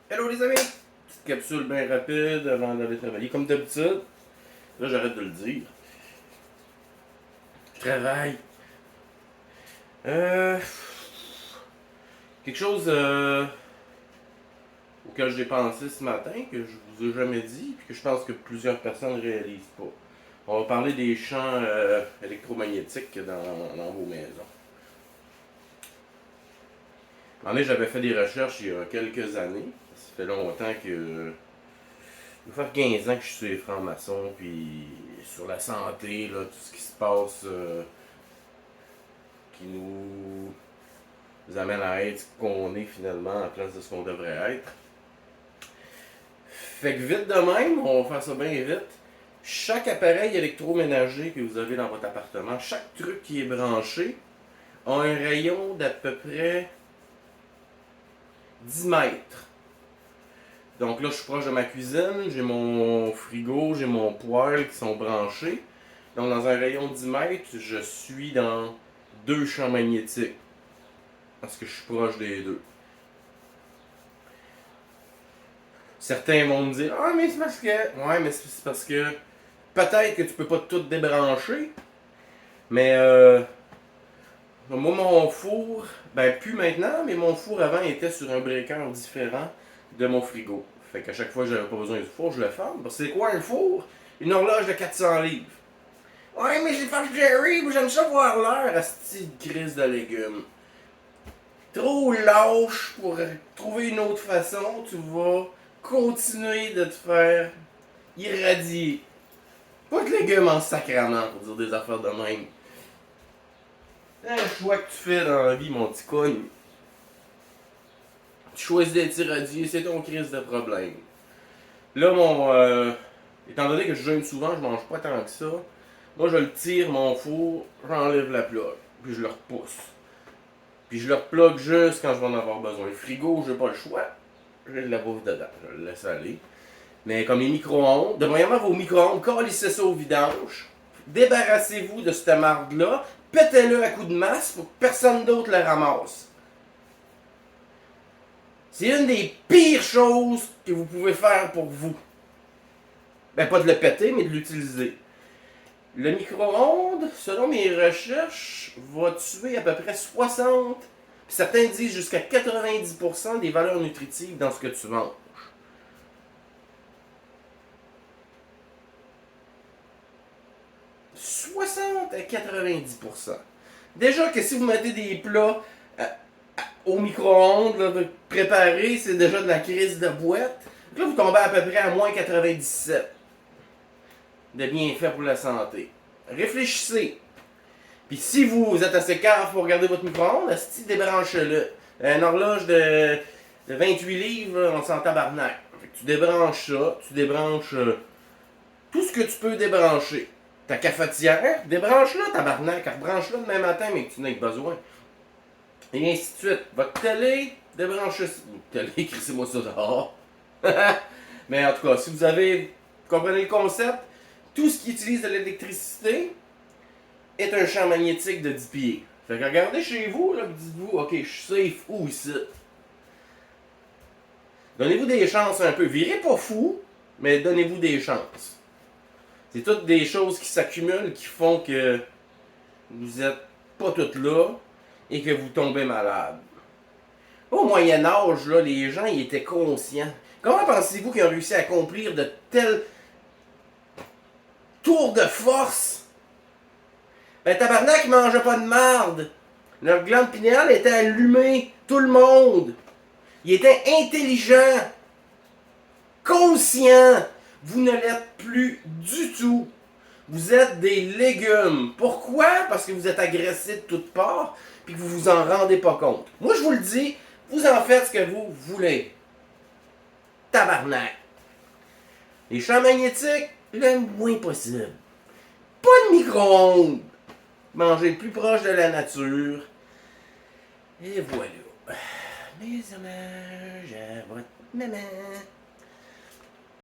Hello les amis! Petite capsule bien rapide avant d'aller travailler. Comme d'habitude, là j'arrête de le dire. Je travaille. Euh, Quelque chose auquel j'ai pensé ce matin, que je vous ai jamais dit, puis que je pense que plusieurs personnes ne réalisent pas. On va parler des champs électromagnétiques dans vos maisons. J'avais fait des recherches il y a quelques années. Ça fait longtemps que ça fait 15 ans que je suis franc-maçon, puis sur la santé, là, tout ce qui se passe qui nous amène à être ce qu'on est finalement en place de ce qu'on devrait être. Fait que vite de même, on va faire ça bien vite. Chaque appareil électroménager que vous avez dans votre appartement, chaque truc qui est branché, a un rayon d'à peu près 10 mètres. Donc là, je suis proche de ma cuisine, j'ai mon frigo, j'ai mon poêle qui sont branchés. Donc dans un rayon de 10 mètres, je suis dans deux champs magnétiques. Parce que je suis proche des deux. Certains vont me dire, ah mais c'est parce que... Ouais, mais c'est parce que peut-être que tu peux pas tout débrancher. Mais moi, mon four, ben plus maintenant, mais mon four avant était sur un breaker différent de mon frigo. Fait qu'à chaque fois que j'avais pas besoin du four, je le ferme. Parce que c'est quoi un four? Une horloge de 400 livres. Ouais, mais j'ai fait Jerry, j'aime ça voir l'heure, asti de crise de légumes. Trop lâche pour trouver une autre façon, tu vas continuer de te faire irradier. Pas de légumes en sacrament pour dire des affaires de même. C'est un choix que tu fais dans la vie, mon petit cogne. Tu choisis d'être irradié, c'est ton crise de problème. Là, étant donné que je jeûne souvent, je mange pas tant que ça. Moi, je le tire, mon four, j'enlève la plug, puis je le repousse. Puis je le plug juste quand je vais en avoir besoin. Le frigo, j'ai pas le choix. J'ai de la bouffe dedans, je le laisse aller. Mais comme les micro-ondes, premièrement, vos micro-ondes, calissez ça au vidange. Débarrassez-vous de cette marde-là. Pétez-le à coups de masse pour que personne d'autre le ramasse. C'est une des pires choses que vous pouvez faire pour vous. Ben, pas de le péter, mais de l'utiliser. Le micro-ondes, selon mes recherches, va tuer à peu près 60, certains disent jusqu'à 90% des valeurs nutritives dans ce que tu manges. 60 à 90%. Déjà que si vous mettez des plats au micro-ondes, là, préparés, c'est déjà de la crise de boîte. Là, vous tombez à peu près à moins 97 de bienfaits pour la santé. Réfléchissez. Puis si vous êtes assez cave pour regarder votre micro-ondes, débranchez-le. Une horloge de 28 livres, on s'en tabarnak. Tu débranches ça, tu débranches tout ce que tu peux débrancher. Ta cafetière, débranche-la, tabarnak, rebranche-la demain matin, mais que tu n'aies besoin. Et ainsi de suite. Votre télé, débranchez ça. Télé, écrissez-moi ça dehors. Mais en tout cas, si vous comprenez le concept, tout ce qui utilise de l'électricité est un champ magnétique de 10 pieds. Fait que regardez chez vous, là, dites-vous, ok, je suis safe où ici? Donnez-vous des chances un peu. Virez pas fou, mais donnez-vous des chances. C'est toutes des choses qui s'accumulent qui font que vous êtes pas toutes là et que vous tombez malade. Au Moyen-Âge, là, les gens ils étaient conscients. Comment pensez-vous qu'ils ont réussi à accomplir de tels tours de force? Ben, tabarnak, ils mangeaient pas de marde. Leur glande pinéale était allumée. Tout le monde. Ils étaient intelligents. Conscients. Vous ne l'êtes plus du tout. Vous êtes des légumes. Pourquoi? Parce que vous êtes agressés de toutes parts puis que vous vous en rendez pas compte. Moi, je vous le dis, vous en faites ce que vous voulez. Tabarnak. Les champs magnétiques, le moins possible. Pas de micro-ondes. Mangez plus proche de la nature. Et voilà. Mes hommages à votre maman.